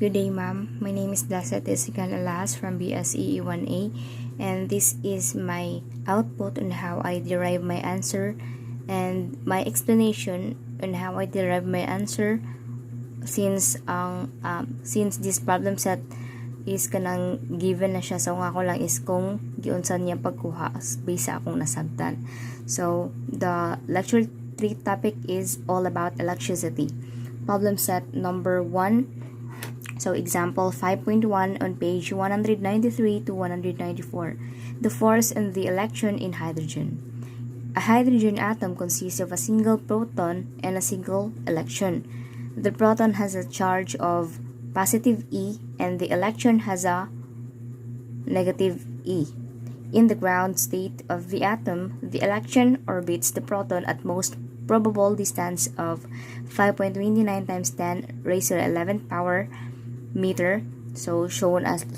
Good day, ma'am. My name is BLESSY ATIS Ilajas from BSEE 1A, and this is my output on how I derive my answer and my explanation on how I derive my answer since this problem set is kanang given na siya, so nga ko lang is kung giunsan niya pagkuha based sa akong nasabtan. So the lecture 3 topic is all about electricity. Problem set number 1. So example 5.1 on page 193 to 194. The force on the electron in hydrogen. A hydrogen atom consists of a single proton and a single electron. The proton has a charge of positive E and the electron has a negative E. In the ground state of the atom, the electron orbits the proton at most probable distance of 5.29 times 10 raised to the 11th power meter. So shown as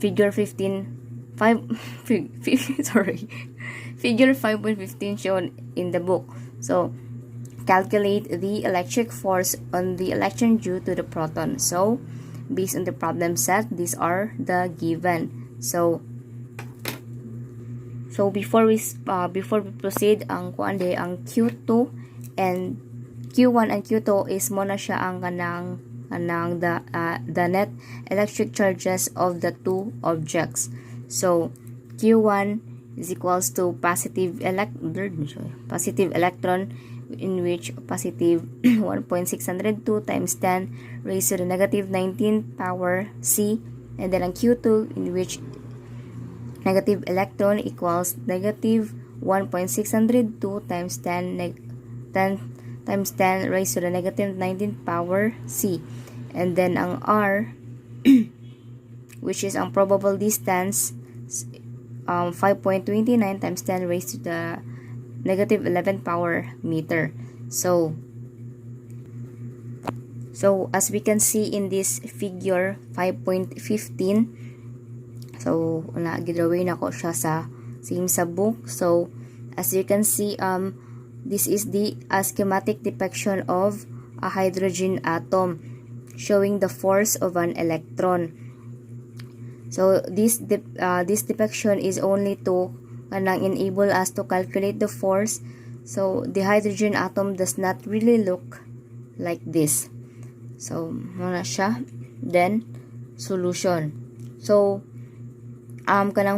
figure 5.15 shown in the book. So calculate the electric force on the electron due to the proton. So based on the problem set, these are the given. So before we proceed, ang Q2 and Q1 and Q2 is mo na siya ang the net electric charges of the two objects. So Q1 is equals to positive electron, in which positive 1.602 times 10 raised to the negative 19 power C, and then ang Q2 in which negative electron equals negative 1.602 times 10 times 10 raised to the negative 19 power C, and then ang R which is ang probable distance 5.29 times 10 raised to the negative 11 power meter. So as we can see in this figure 5.15, so gidrawin ako siya sa same sa book. So as you can see, this is the schematic depiction of a hydrogen atom showing the force of an electron. So this depiction is only to enable us to calculate the force. So the hydrogen atom does not really look like this. So muna siya. Then solution. So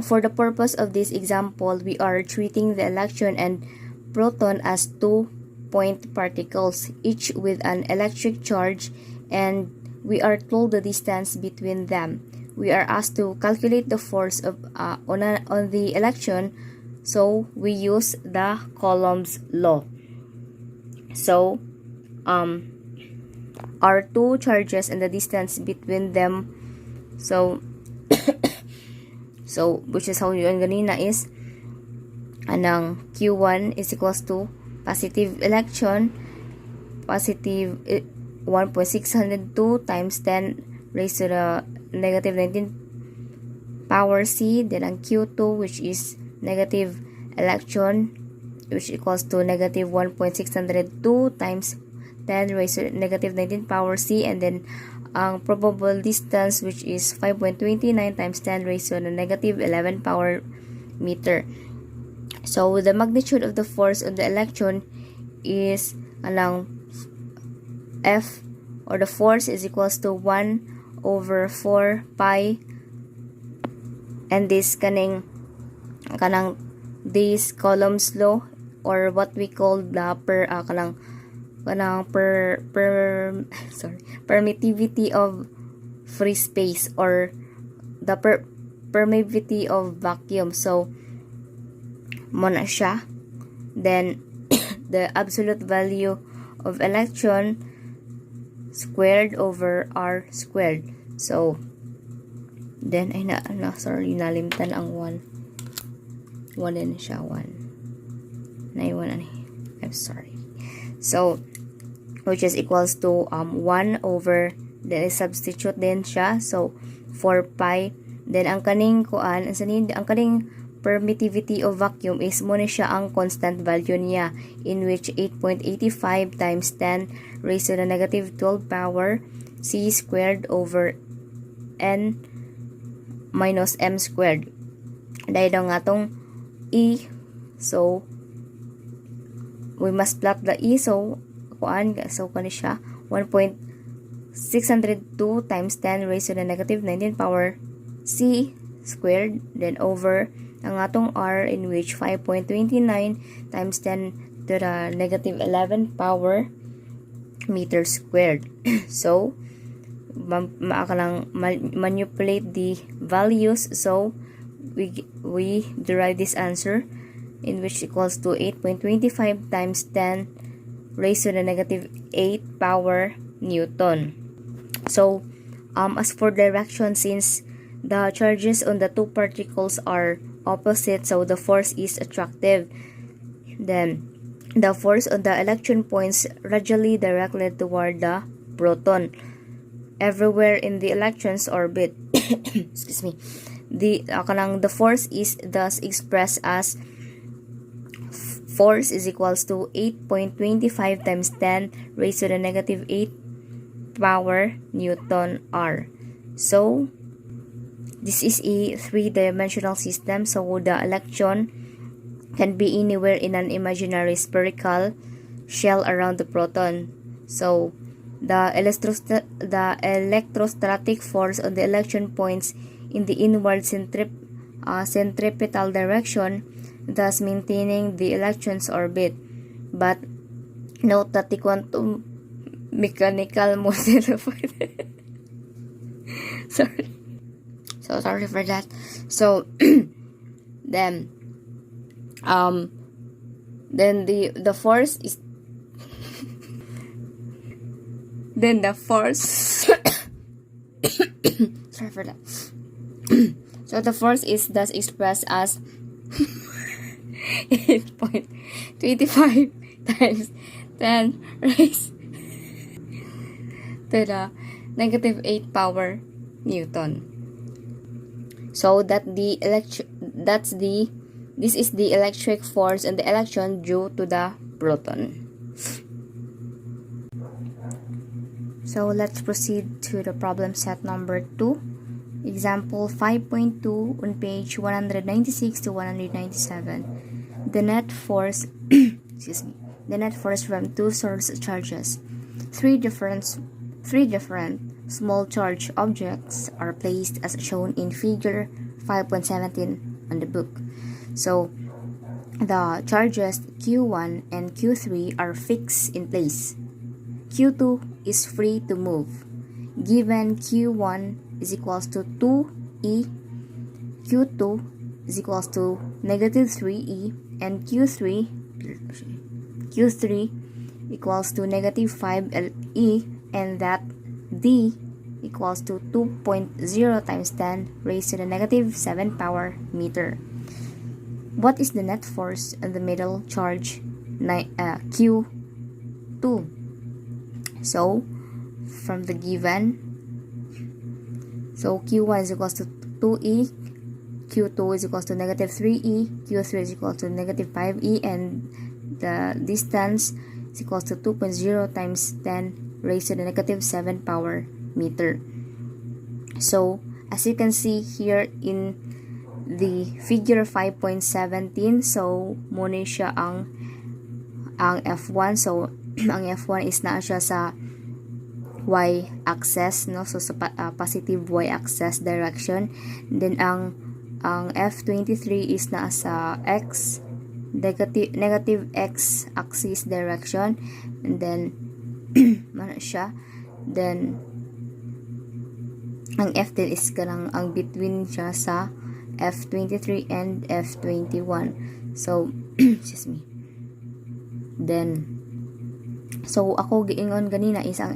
for the purpose of this example, we are treating the electron and proton as 2-point particles, each with an electric charge, and we are told the distance between them. We are asked to calculate the force of on the electron, so we use the Coulomb's law. So our two charges and the distance between them, so which is how yun ganina is anang Q1 is equals to positive electron, positive 1.602 times 10 raised to the negative 19 power C, then ang Q2 which is negative electron which equals to negative 1.602 times 10 raised to negative 19 power C, and then ang probable distance which is 5.29 times 10 raised to the negative 11 power meter. So the magnitude of the force on the electron is F, or the force is equals to 1 over 4 pi, and this this Coulomb's law, or what we call the permittivity of free space, or the permittivity of vacuum. So muna siya. Then the absolute value of electron squared over R squared. So then nalimtan ang 1 din siya, 1 naiwan ani, I'm sorry. So which is equals to 1 over, then substitute din siya, so 4 pi, then ang kaning permittivity of vacuum is muna siya ang constant value niya, in which 8.85 times 10 raised to the negative 12 power c squared over n minus m squared. Dahil daw nga tong E, so we must plot the E, so kani siya 1.602 times 10 raised to the negative 19 power c squared, then over ang atong R, in which 5.29 times 10 to the negative 11 power meter squared. So maakalang manipulate the values, so we derive this answer, in which equals to 8.25 times 10 raised to the negative 8 power Newton. So as for direction, since the charges on the two particles are opposite, so the force is attractive. Then the force on the electron points radially directed toward the proton everywhere in the electron's orbit. Excuse me. The force is thus expressed as force is equals to 8.25 times 10 raised to the negative 8 power Newton R. So this is a three-dimensional system, so the electron can be anywhere in an imaginary spherical shell around the proton. So the electrostatic force on the electron points in the inward centripetal direction, thus maintaining the electron's orbit. But note that the quantum mechanical model of sorry for that. So then the force is then the force sorry for that. So the force is thus expressed as 8.25 times 10 raised to the negative 8 power Newton. So this is the electric force on the electron due to the proton. So let's proceed to the problem set number 2. Example 5.2 on page 196 to 197. The net force the net force from two source charges. Three different small charge objects are placed as shown in figure 5.17 on the book. So the charges Q1 and Q3 are fixed in place. Q2 is free to move. Given Q1 is equals to 2E, Q2 is equals to negative 3E, and Q3 equals to negative 5E, and that D equals to 2.0 times 10 raised to the negative 7 power meter. What is the net force on the middle charge Q2? So from the given, so Q1 is equals to 2E, Q2 is equals to negative 3E, Q3 is equals to negative 5E, and the distance is equals to 2.0 times 10 raised to the negative 7 power meter. So as you can see here in the figure 5.17, so muna siya ang F1. So ang F1 is na siya sa y-axis, no? So sa positive y-axis direction. Then ang F23 is na sa x negative x-axis direction, and then mana siya. Then ang F10 is kanang ang between siya sa F23 and F21. So excuse me. Then so ako giingon ganina is ang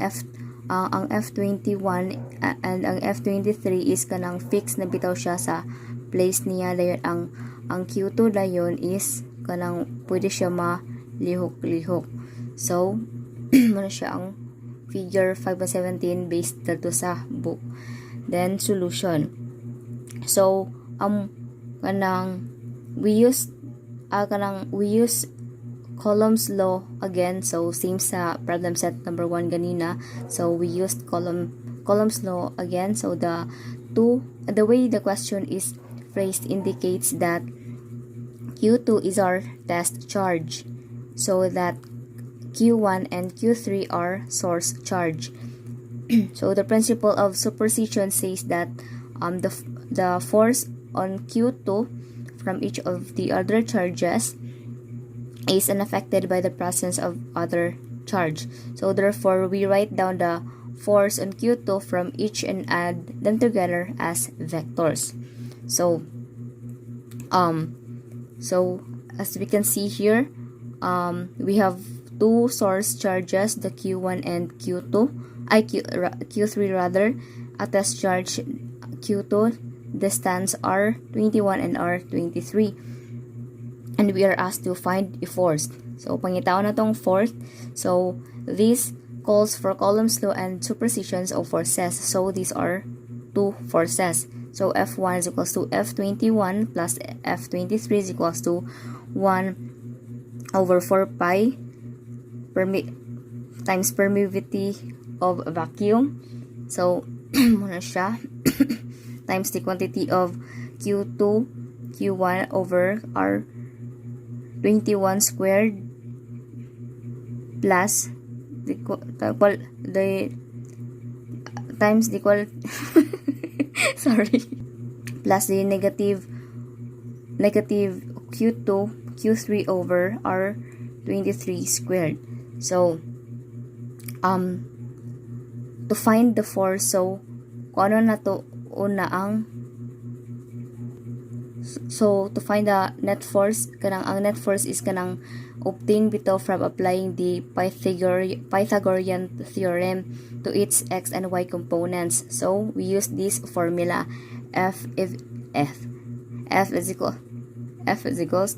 F21 and ang F23 is kanang fixed na bitaw siya sa place niya. Dayon ang Q2 dayon is kanang pwede siya malihok-lihok. So muna siya ang figure 5.17 based dito sa book. Then solution. So kanang we use Coulomb's law again. So same sa problem set number 1 ganina. So we used Coulomb's law again. So the way the question is phrased indicates that Q2 is our test charge, so that Q1 and Q3 are source charge. So the principle of superposition says that the force on Q2 from each of the other charges is unaffected by the presence of other charge. So therefore, we write down the force on Q2 from each and add them together as vectors. So as we can see here, we have two source charges, the Q1 and Q3 rather, a test charge Q2, distance R21 and R23, and we are asked to find a force. So pangitaon na tong force. So this calls for Coulomb's law and superpositions of forces. So these are two forces. So F1 is equals to F21 plus F23 is equals to 1 over 4 pi times permittivity of vacuum. So muna siya times the quantity of Q2 Q1 over R21 squared plus the times the sorry, plus the negative Q2 Q3 over R23 squared. So to find the force, so kung ano na to una ang, so to find the net force, kanang ang net force is kanang obtained bitaw from applying the Pythagorean theorem to its x and y components. So we use this formula. F is equals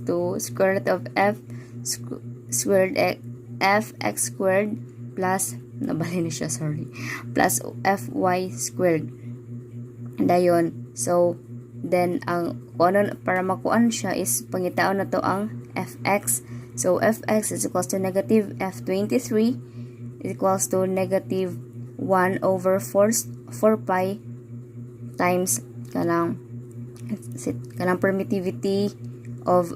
to square root of f squared f x squared plus nabali na siya, sorry, plus fy squared. And ayun, so then ang para makuan siya is pangitaon na to ang fx. So fx is equals to negative f23 is equals to negative 1 over 4 pi times kanang permittivity of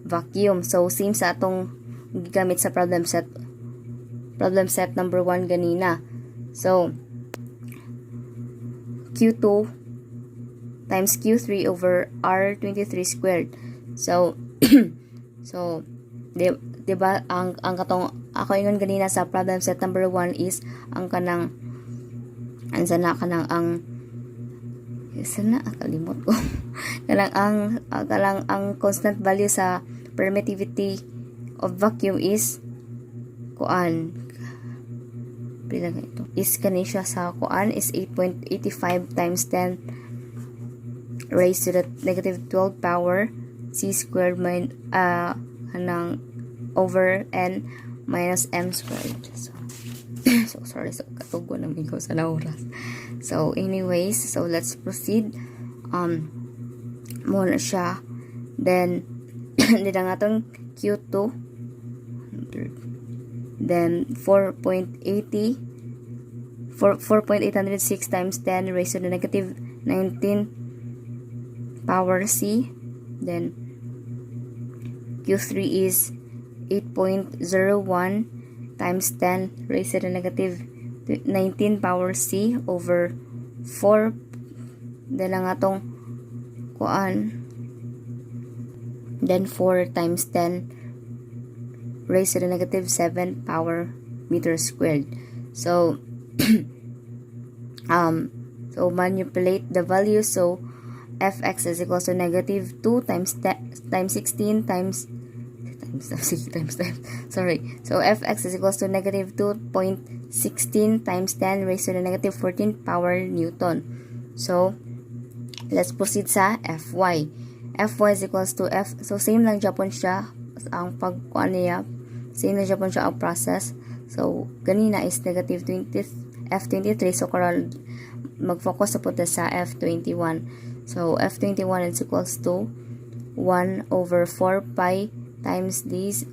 vacuum. So same sa atong gigamit sa problem set number 1 ganina. So Q2 times Q3 over R23 squared. So so diba ang katong ako ingon ganina sa problem set number 1 is ang kanang kalimot ko kanang ang constant value sa permittivity of vacuum is kuan pila nga ito is kanisya sa kuan is 8.85 times 10 raised to the negative 12 power c squared kanang over n minus m squared. So sorry, so katugo na migo sa oras. So anyways, so let's proceed. Muna siya, then nila nga tong Q2, then 4.806 times 10 raised to the negative 19 power c, then Q3 is 8.01 times 10 raised to the negative 19 power c over 4, then lang atong kuan, then 4 times 10 raised to the negative 7 power meter squared. So so manipulate the value. So fx is equals to negative 2 times 16 times sorry. So fx is equals to negative 2.16 times 10 raised to the negative 14 power newton. So let's proceed sa fy. Fy is equals to f, so same lang Japon siya ang pagkuan niya, same lang Japon siya ang process. So ganina is negative 20 f23, so karon mag-focus sa punta sa f21. So f21 is equals to 1 over 4 pi times this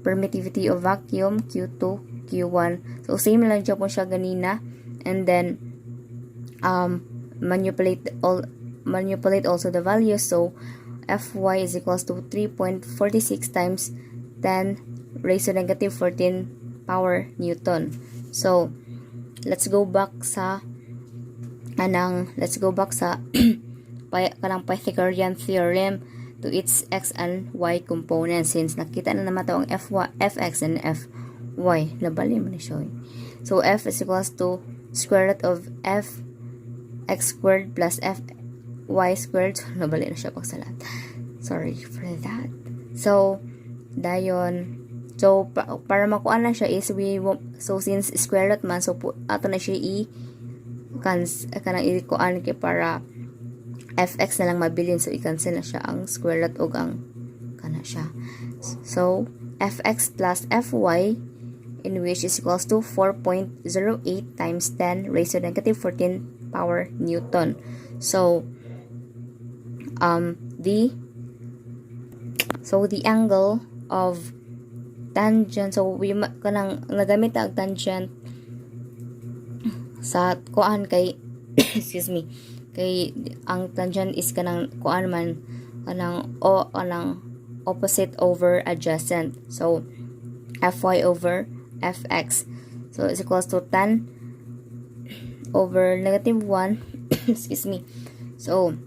permittivity of vacuum Q2, Q1. So same lang dyan po siya ganina. And then manipulate also the values. So Fy is equals to 3.46 times 10 raised to negative 14 power Newton. So let's go back sa kanang Pythagorean theorem to its x and y components, since nakita na naman ito ang fx and fy. Nabali mo na siya. So f is equals to square root of f x squared plus f y squared. So, nabali na siya pagsalat. Sorry for that. So dayon, so para makuha na siya is since square root man, so ato na siya kanang i-kuan kay para fx na lang mabilin, so i-cancel na siya ang square root og ang kana siya. So fx plus fy in which is equals to 4.08 times 10 raised to negative 14 power Newton. So the angle of tangent, so we kanang nagamit ang tangent sa kuan kay excuse me, kay ang tangent is kanang kuan man kanang opposite over adjacent. So fy over fx, so is equals to 10 over negative 1 excuse me. So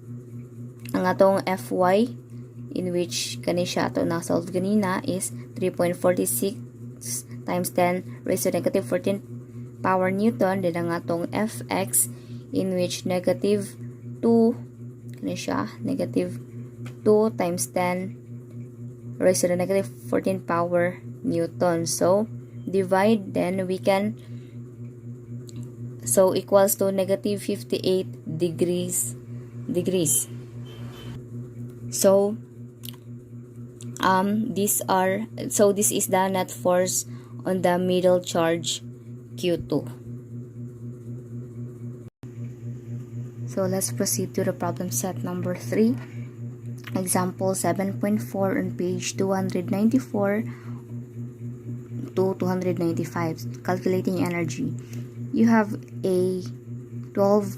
ang atong fy in which kani siya ato na solve ganina is 3.46 times 10 raised to negative 14 power Newton. Then ang atong fx in which negative 2 kani siya negative 2 times 10 raised to the negative 14 power Newton. So divide, then we can, so equals to negative 58 degrees. So this is the net force on the middle charge Q2. So let's proceed to the problem set number 3. Example 7.4 on page 294 to 295. Calculating energy. You have a 12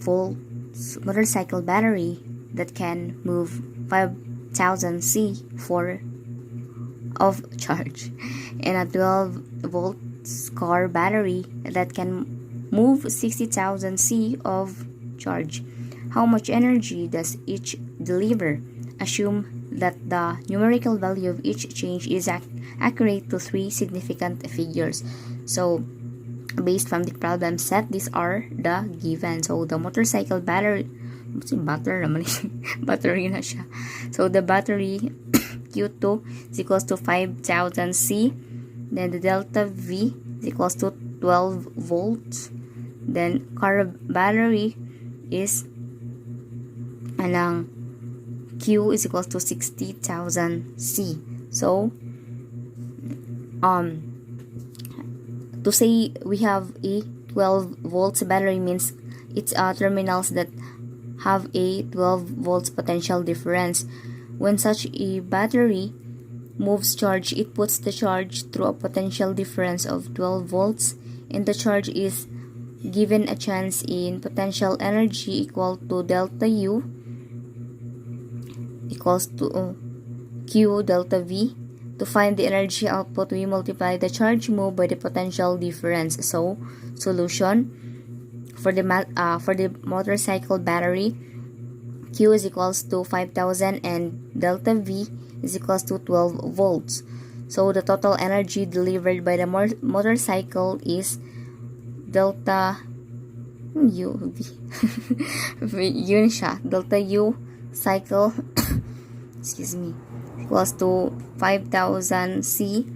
volt motorcycle battery that can move 5,000 C of charge, and a 12 volt car battery that can move 60,000 C of charge. How much energy does each deliver? Assume that the numerical value of each change is accurate to 3 significant figures. So based from the problem set, these are the given. So the motorcycle battery battery na siya. So the battery Q2 is equals to 5,000 C. Then the delta V is equals to 12 volts. Then car battery is Q is equals to 60,000 C. So to say we have a 12 volts battery means it's terminals that have a 12 volts potential difference. When such a battery moves charge, it puts the charge through a potential difference of 12 volts, and the charge is given a change in potential energy equal to delta U equals to Q delta V. To find the energy output, we multiply the charge moved by the potential difference. So solution for the motorcycle battery, Q is equals to 5,000 and delta V is equals to 12 volts. So the total energy delivered by the motorcycle is delta U yun siya, delta U cycle excuse me, equals to 5,000 C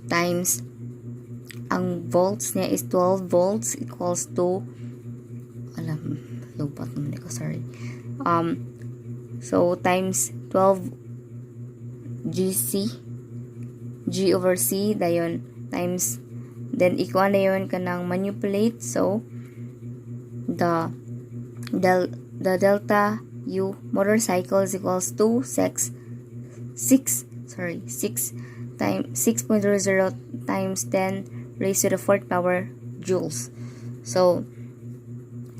times ang volts niya is 12 volts equals to lupat naman ako, sorry. So times 12 G over C dayon times, then equal na yun kanang manipulate. So the delta U motorcycle is equals to 6 times 6.00 times 10 raised to the 4th power joules. So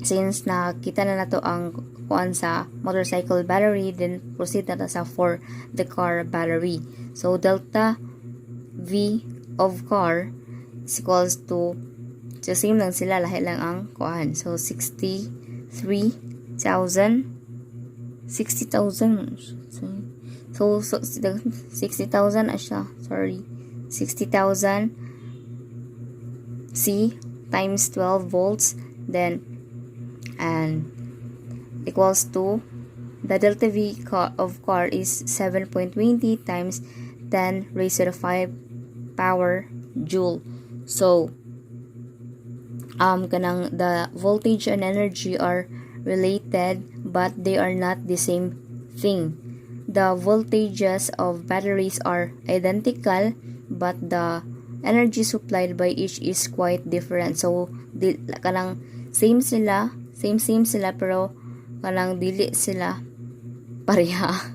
since nakita na nato ang kuan sa motorcycle battery, then proceed na ta sa for the car battery. So delta V of car is equals to, so same lang sila, lahi lang ang kuan. So 60,000 so 60,000 asya, sorry, 60,000 C times 12 volts, then and equals to the delta V of car is 7.20 times 10 raised to the 5 power joule. So kanang the voltage and energy are related, but they are not the same thing. The voltages of batteries are identical, but the energy supplied by each is quite different. So kanang same sila, pero kanang dili sila pareha.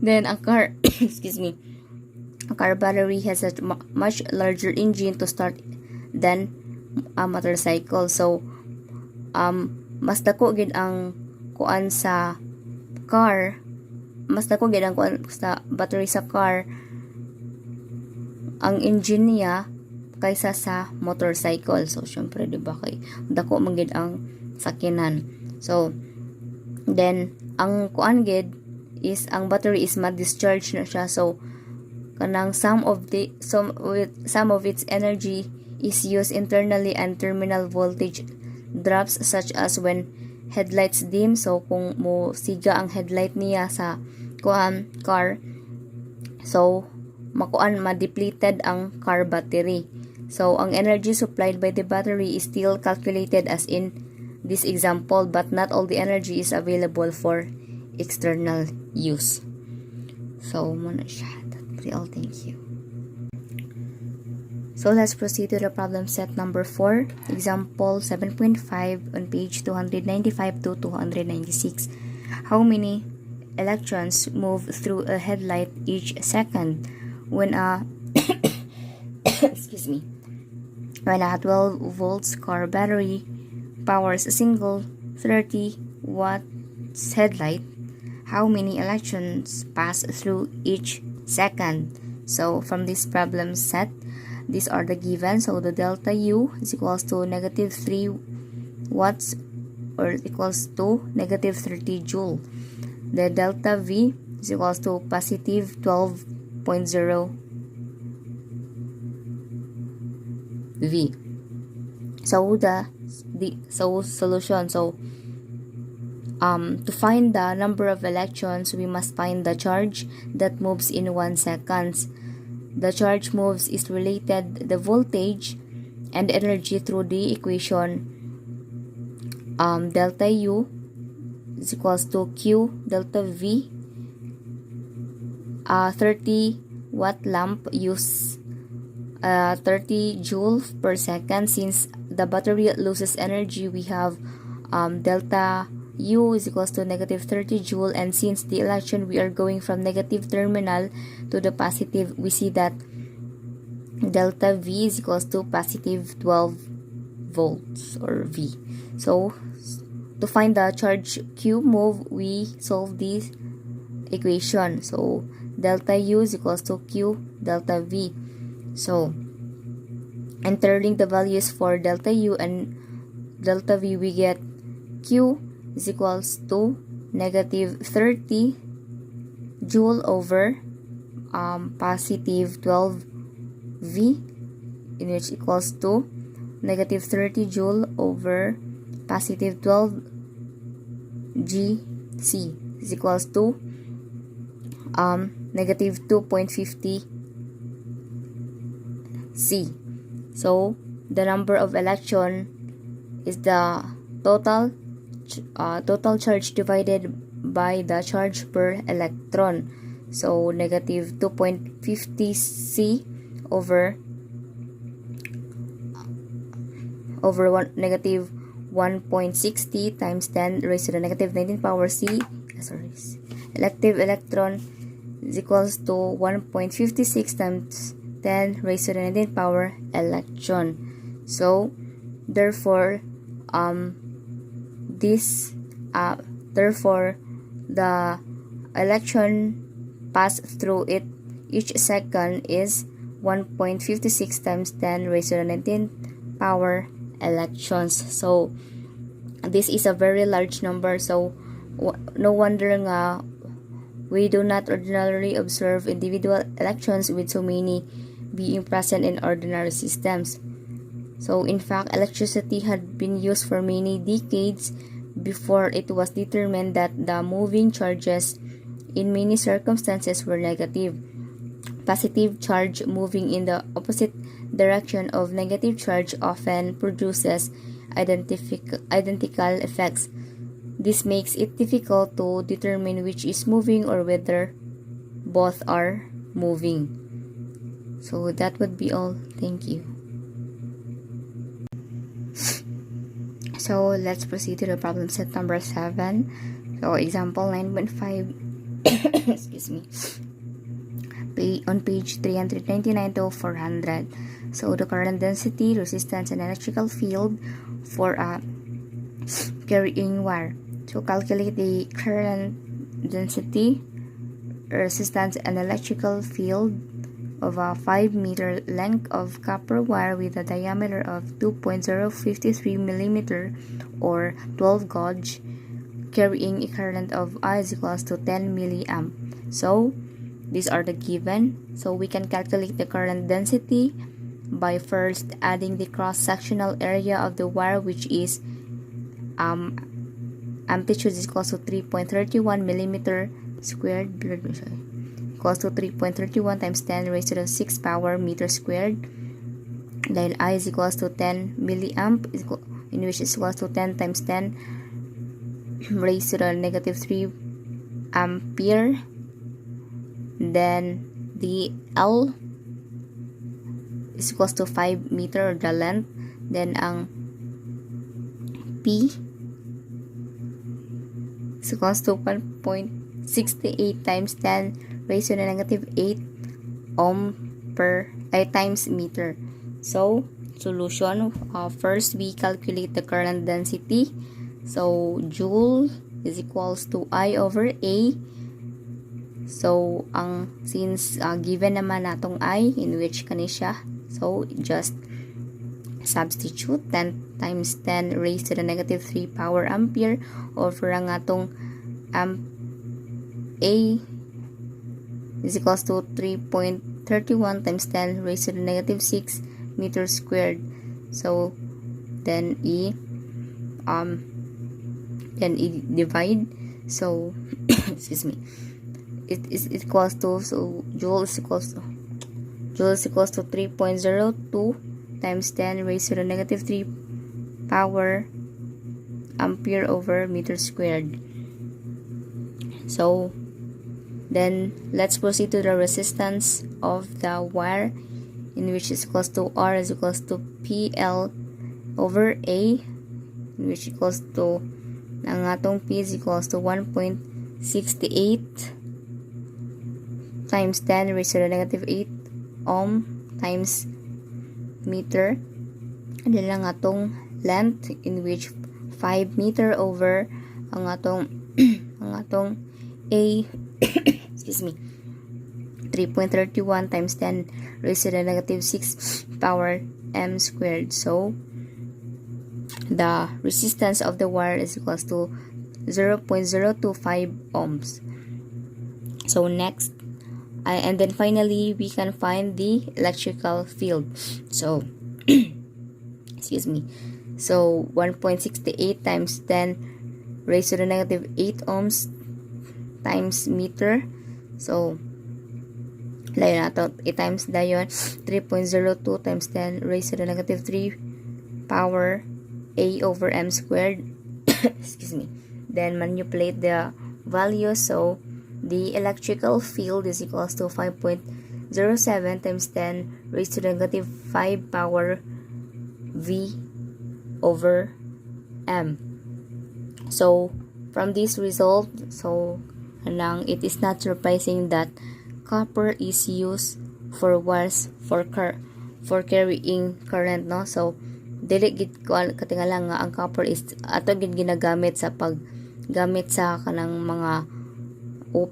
Then ang car excuse me, a car battery has a much larger engine to start than a motorcycle. So mas dako gid ang kuan sa car, mas dako gid ang kuan sa battery sa car, ang engine niya kaysa sa motorcycle. So syempre di ba kay dako man gid ang sakinan. So then ang kuan gid is ang battery is ma-discharge na siya. So kanang some of its energy is used internally, and terminal voltage drops such as when headlights dim. So kung mo siga ang headlight niya sa car, so ma-depleted ang car battery. So ang energy supplied by the battery is still calculated as in this example, but not all the energy is available for external use. So muna siya. That's all. Thank you. So let's proceed to the problem set number 4, example 7.5 on page 295 to 296. How many electrons move through a headlight each second when a excuse me, when a 12 volts car battery powers a single 30 watts headlight? How many electrons pass through each second? So from this problem set, these are the given. So the delta U is equals to negative 3 watts, or equals to negative 30 joule. The delta V is equals to positive 12.0 V. So so solution. So to find the number of electrons, we must find the charge that moves in 1 second. The charge moves is related the voltage and energy through the equation delta U is equals to Q delta V. 30 watt lamp use 30 joule per second. Since the battery loses energy, we have delta U is equals to negative 30 joule, and since the electron we are going from negative terminal to the positive, we see that delta V is equals to positive 12 volts or V. So to find the charge Q move, we solve this equation. So delta U is equals to Q delta V. So entering the values for delta U and delta V, we get Q is equals to negative 30 joule over positive 12 V, in which equals to negative 30 joule over positive 12 GC is equals to negative 2.50 C. So the number of electron is the total charge divided by the charge per electron. So negative 2.50 C over negative 1.60 times 10 raised to the negative 19 power C. Elective electron is equals to 1.56 times 10 raised to the 19 power electron. So therefore therefore the electron pass through it each second is 1.56 times 10 raised to the 19 power electrons. So this is a very large number, so no wonder nga we do not ordinarily observe individual electrons with so many being present in ordinary systems. So in fact, electricity had been used for many decades before it was determined that the moving charges in many circumstances were negative. Positive charge moving in the opposite direction of negative charge often produces identical effects. This makes it difficult to determine which is moving or whether both are moving. So that would be all. Thank you. So let's proceed to the problem set number 7. So example 9.5 excuse me, on page 399 to 400. So the current density, resistance, and electrical field for a carrying wire. So calculate the current density, resistance, and electrical field of a 5-meter length of copper wire with a diameter of 2.053 millimeter or 12 gauge, carrying a current of I is equals to 10 milliamp. So these are the given. So we can calculate the current density by first adding the cross-sectional area of the wire, which is amplitude is equals to 3.31 millimeter squared, equals to 3.31 times 10 raised to the 6 power meter squared. Then I is equals to 10 milliamp, in which is equals to 10 times 10 raised to the negative 3 ampere. Then the L is equals to 5 meter, or the length. Then ang P is equals to 1.68 times 10 raised to the negative 8 ohm per times meter. So solution, first we calculate the current density. So joule is equals to I over A. So since given naman natong I, in which kani siya, so just substitute 10 times 10 raised to the negative 3 power ampere over ang atong A is equals to 3.31 times 10 raised to the negative 6 meter squared. So then divide. So excuse me, it is equals to, so joule is equals to 3.02 times 10 raised to the negative 3 power ampere over meter squared. So then let's proceed to the resistance of the wire, in which is equals to R is equals to PL over A, in which equals to ang atong P is equals to 1.68 times 10 raised to the negative 8 ohm times meter. And then ang atong length, in which 5 meter over ang atong ang atong A excuse me, 3.31 times 10 raised to the negative 6 power m squared. So the resistance of the wire is equals to 0.025 ohms. So next, and then finally we can find the electrical field. So excuse me, so 1.68 times 10 raised to the negative 8 ohms times meter. So layo na to, i-times dayon 3.02 times 10 raised to the negative 3 power A over m squared excuse me. Then manipulate the value. So the electrical field is equals to 5.07 times 10 raised to the negative 5 power V over M. So from this result, it is not surprising that copper is used for wires for carrying current, no? So dili gid katingala nga ang copper is ato gid ginagamit sa paggamit sa kanang mga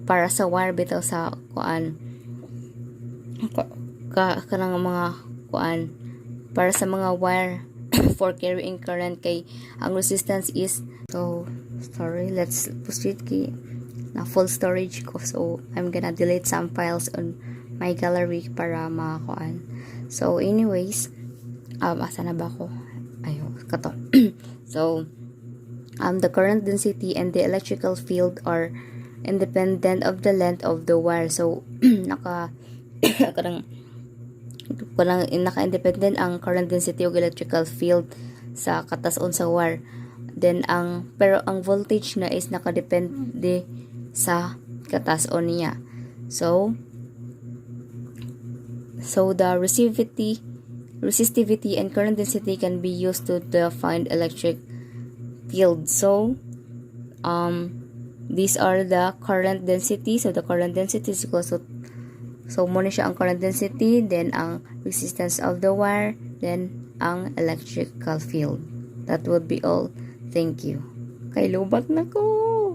para sa wire bitaw sa kanang mga para sa mga wire for carrying current, kay ang resistance is, so sorry, let's proceed kay na full storage ko, so I'm gonna delete some files on my gallery para so anyways, asa na ba ko, kato. So the current density and the electrical field are independent of the length of the wire. So naka-independent ang current density o electrical field sa katas-on sa wire. Then pero ang voltage na is nakadepende sa katas-on niya. So the resistivity and current density can be used to define electric field. So these are the current density. So the current density is equal to, so muna siya ang current density, then ang resistance of the wire, then ang electrical field. That would be all. Thank you. Kay lubat na ko.